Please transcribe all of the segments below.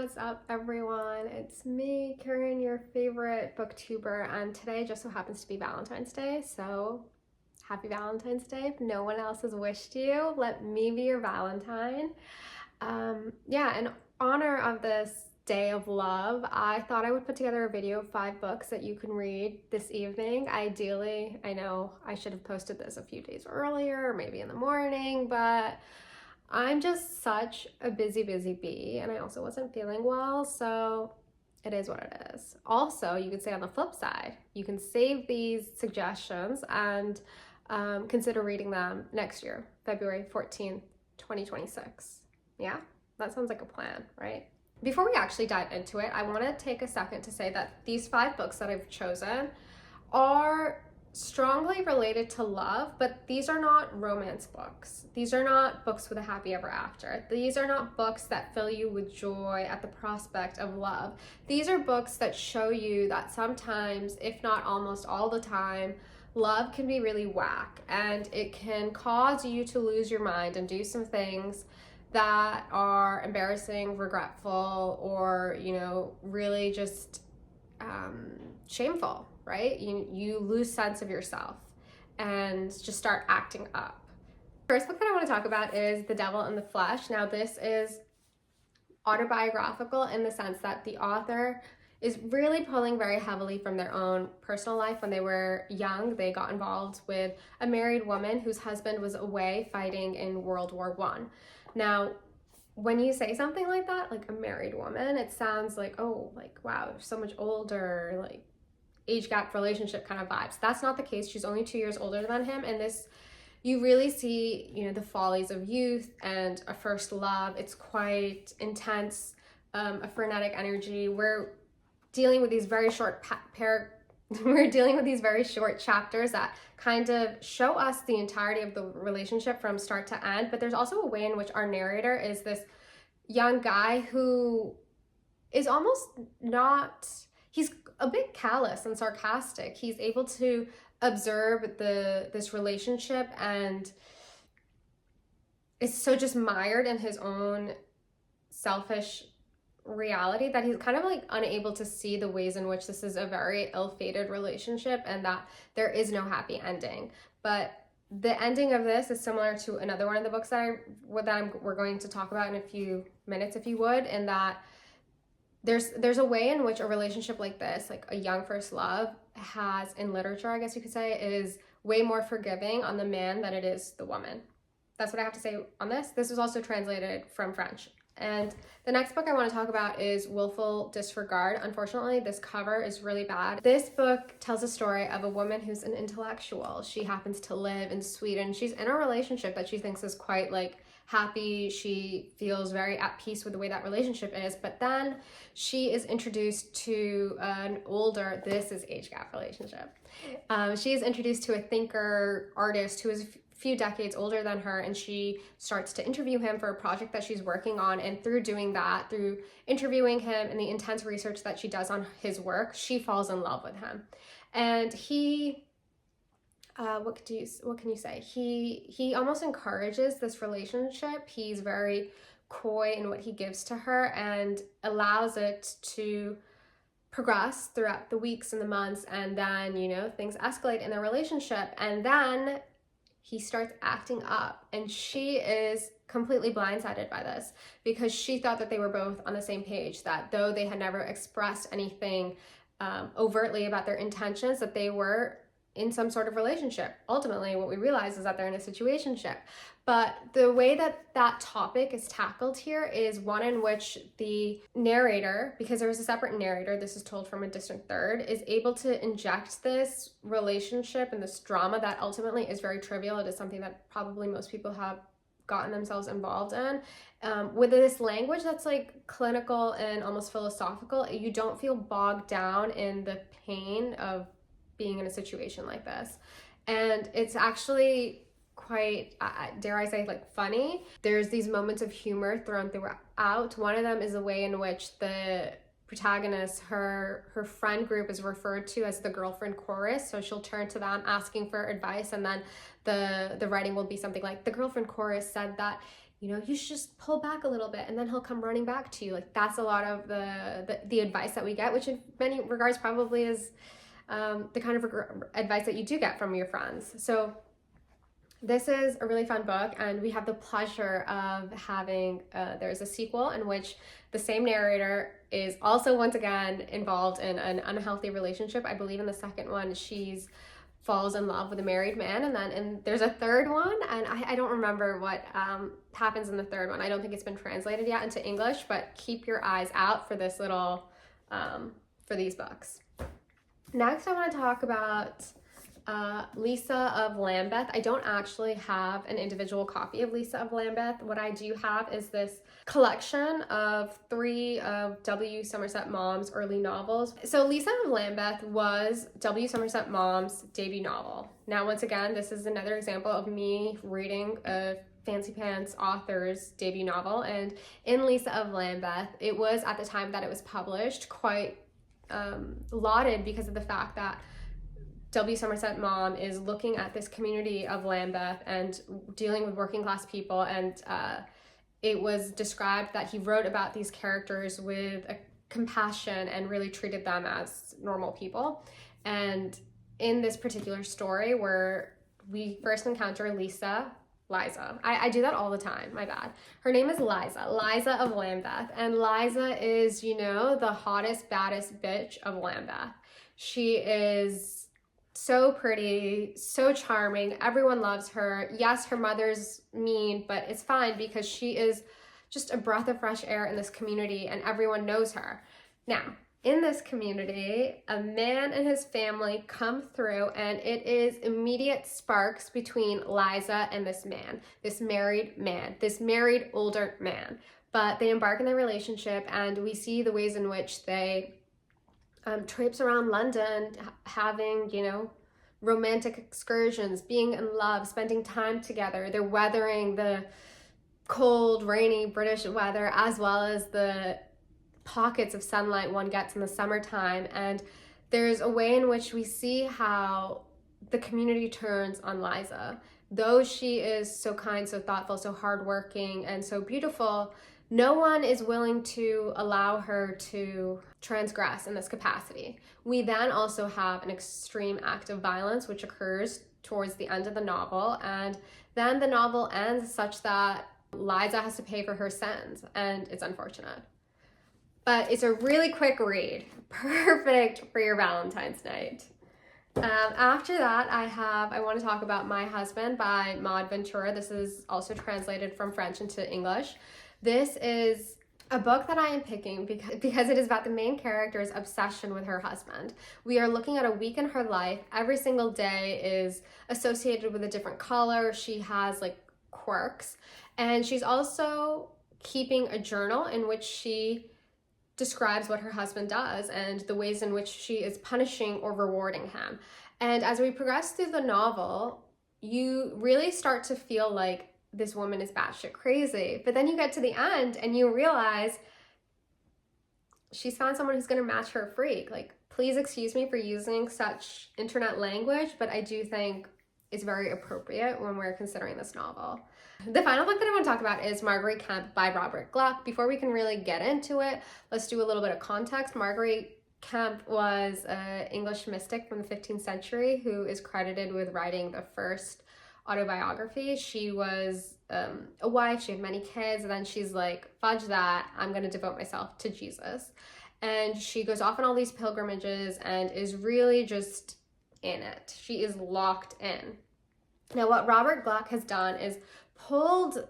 what's up everyone? It's me, Karen, your favorite booktuber, and today just so happens to be Valentine's Day, so happy Valentine's Day. If no one else has wished you, let me be your Valentine. In honor of this day of love, I thought I would put together a video of 5 books that you can read this evening. Ideally, I know I should have posted this a few days earlier, or maybe in the morning, but I'm just such a busy bee, and I also wasn't feeling well, so it is what it is. Also, you could say on the flip side, you can save these suggestions and consider reading them next year, February 14th, 2026. Yeah, that sounds like a plan, right? Before we actually dive into it, I want to take a second to say that these 5 books that I've chosen are strongly related to love, but these are not romance books. These are not books with a happy ever after. These are not books that fill you with joy at the prospect of love. These are books that show you that sometimes, if not almost all the time, love can be really whack, and it can cause you to lose your mind and do some things that are embarrassing, regretful, or, really just shameful, right? You lose sense of yourself and just start acting up. First book that I want to talk about is The Devil in the Flesh. Now, this is autobiographical in the sense that the author is really pulling very heavily from their own personal life. When they were young, they got involved with a married woman whose husband was away fighting in World War I. Now, when you say something like that, like a married woman, it sounds like, oh, like, wow, so much older, like age gap relationship kind of vibes. That's not the case. She's only 2 years older than him. And this, you really see, the follies of youth and a first love. It's quite intense, a frenetic energy. We're dealing with these very short we're dealing with these very short chapters that kind of show us the entirety of the relationship from start to end. But there's also a way in which our narrator is this young guy who is almost not, he's a bit callous and sarcastic. He's able to observe this relationship and is so just mired in his own selfish reality that he's kind of like unable to see the ways in which this is a very ill-fated relationship and that there is no happy ending. But the ending of this is similar to another one of the books that we're going to talk about in a few minutes, if you would, in that there's a way in which a relationship like this, like a young first love, has, in literature, I guess you could say, is way more forgiving on the man than it is the woman. That's what I have to say on this. This was also translated from French. And the next book I want to talk about is Willful, Disregard. Unfortunately, this cover is really bad. This book tells a story of a woman who's an intellectual. She happens to live in Sweden. She's in a relationship that she thinks is quite happy. She feels very at peace with the way that relationship is, but then she is introduced to an older, this is age gap relationship. She is introduced to a thinker, artist who is few decades older than her, and she starts to interview him for a project that she's working on. And through doing that, through interviewing him and the intense research that she does on his work, she falls in love with him. And he what can you say, he almost encourages this relationship. He's very coy in what he gives to her and allows it to progress throughout the weeks and the months, and then things escalate in their relationship, and then he starts acting up, and she is completely blindsided by this because she thought that they were both on the same page, that though they had never expressed anything overtly about their intentions, that they were in some sort of relationship. Ultimately, what we realize is that they're in a situationship. But the way that topic is tackled here is one in which the narrator, because there is a separate narrator, this is told from a distant third, is able to inject this relationship and this drama that ultimately is very trivial. It is something that probably most people have gotten themselves involved in, with this language that's clinical and almost philosophical. You don't feel bogged down in the pain of being in a situation like this. And it's actually quite, dare I say, funny. There's these moments of humor thrown throughout. One of them is the way in which the protagonist, her friend group is referred to as the girlfriend chorus. So she'll turn to them asking for advice, and then the writing will be something like, the girlfriend chorus said that you should just pull back a little bit, and then he'll come running back to you. Like, that's a lot of the advice that we get, which in many regards probably is the kind of advice that you do get from your friends. So this is a really fun book, and we have the pleasure of having, there's a sequel in which the same narrator is also once again involved in an unhealthy relationship. I believe in the second one, she's falls in love with a married man, and then there's a third one, and I don't remember what happens in the third one. I don't think it's been translated yet into English, but keep your eyes out for this little, for these books. Next, I want to talk about Liza of Lambeth. I don't actually have an individual copy of Liza of Lambeth. What I do have is this collection of 3 of W. Somerset Maugham's early novels. So Liza of Lambeth was W. Somerset Maugham's debut novel. Now, once again, this is another example of me reading a fancy pants author's debut novel, and in Liza of Lambeth, it was, at the time that it was published, quite lauded because of the fact that W. Somerset Maugham is looking at this community of Lambeth and dealing with working class people, and it was described that he wrote about these characters with a compassion and really treated them as normal people. And in this particular story, where we first encounter Liza, I do that all the time, my bad. Her name is Liza of Lambeth, and Liza is, the hottest, baddest bitch of Lambeth. She is so pretty, so charming. Everyone loves her. Yes, her mother's mean, but it's fine because she is just a breath of fresh air in this community, and everyone knows her. Now, in this community, a man and his family come through, and it is immediate sparks between Liza and this man, this married older man. But they embark in their relationship, and we see the ways in which they traipse around London, having, romantic excursions, being in love, spending time together. They're weathering the cold, rainy British weather, as well as the pockets of sunlight one gets in the summertime. And there's a way in which we see how the community turns on Liza. Though she is so kind, so thoughtful, so hardworking, and so beautiful, no one is willing to allow her to transgress in this capacity. We then also have an extreme act of violence which occurs towards the end of the novel, and then the novel ends such that Liza has to pay for her sins, and it's unfortunate. But it's a really quick read, perfect for your Valentine's night. After that, I want to talk about My Husband by Maud Ventura. This is also translated from French into English. This is a book that I am picking because it is about the main character's obsession with her husband. We are looking at a week in her life. Every single day is associated with a different color. She has quirks, and she's also keeping a journal in which she describes what her husband does and the ways in which she is punishing or rewarding him. And as we progress through the novel, you really start to feel like this woman is batshit crazy. But then you get to the end and you realize she's found someone who's going to match her freak. Please excuse me for using such internet language, but I do think it's very appropriate when we're considering this novel. The final book that I want to talk about is Margery Kempe by Robert Gluck. Before we can really get into it, let's do a little bit of context. Margery Kempe was an English mystic from the 15th century who is credited with writing the first autobiography. She was a wife, she had many kids, and then she's like, fudge that, I'm going to devote myself to Jesus. And she goes off on all these pilgrimages and is really just in it. She is locked in. Now, what Robert Gluck has done is pulled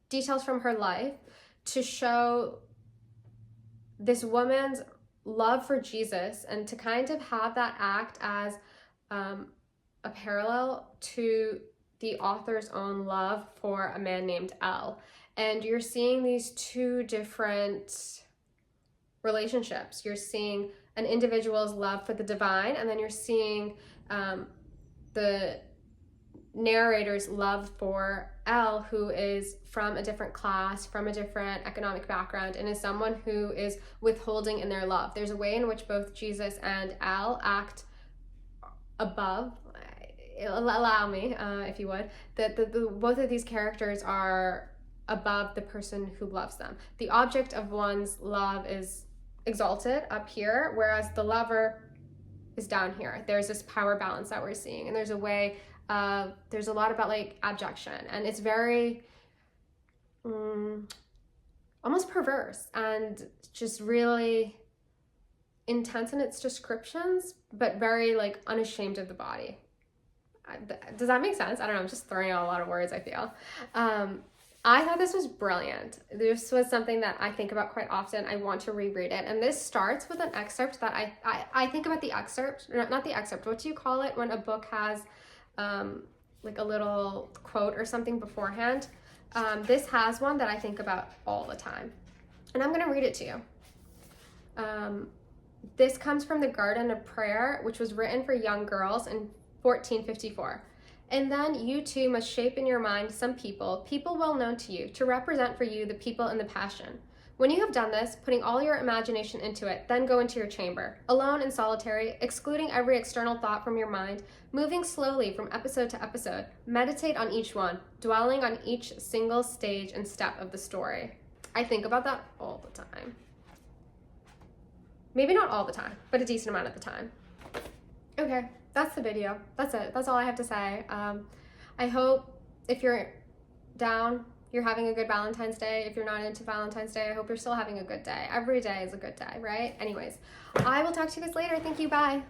details from her life to show this woman's love for Jesus, and to kind of have that act as a parallel to the author's own love for a man named L. And you're seeing these two different relationships. You're seeing an individual's love for the divine, and then you're seeing the narrator's love for L, who is from a different class, from a different economic background, and is someone who is withholding in their love. There's a way in which both Jesus and L act above. Allow me, if you would, that both of these characters are above the person who loves them. The object of one's love is exalted up here, whereas the lover is down here. There's this power balance that we're seeing, and there's a way there's a lot about like abjection, and it's very almost perverse and just really intense in its descriptions, but very like unashamed of the body. Does that make sense? I don't know, I'm just throwing out a lot of words, I feel. I thought this was brilliant. This was something that I think about quite often. I want to reread it. And this starts with an excerpt that I think about the excerpt, not the excerpt, what do you call it when a book has like a little quote or something beforehand? This has one that I think about all the time. And I'm going to read it to you. This comes from the Garden of Prayer, which was written for young girls in 1454. And then you too must shape in your mind some people well known to you, to represent for you the people in the Passion. When you have done this, putting all your imagination into it, then go into your chamber, alone and solitary, excluding every external thought from your mind, moving slowly from episode to episode. Meditate on each one, dwelling on each single stage and step of the story. I think about that all the time. Maybe not all the time, but a decent amount of the time. Okay. That's the video. That's it. That's all I have to say. I hope if you're down, you're having a good Valentine's Day. If you're not into Valentine's Day, I hope you're still having a good day. Every day is a good day, right? Anyways, I will talk to you guys later. Thank you. Bye.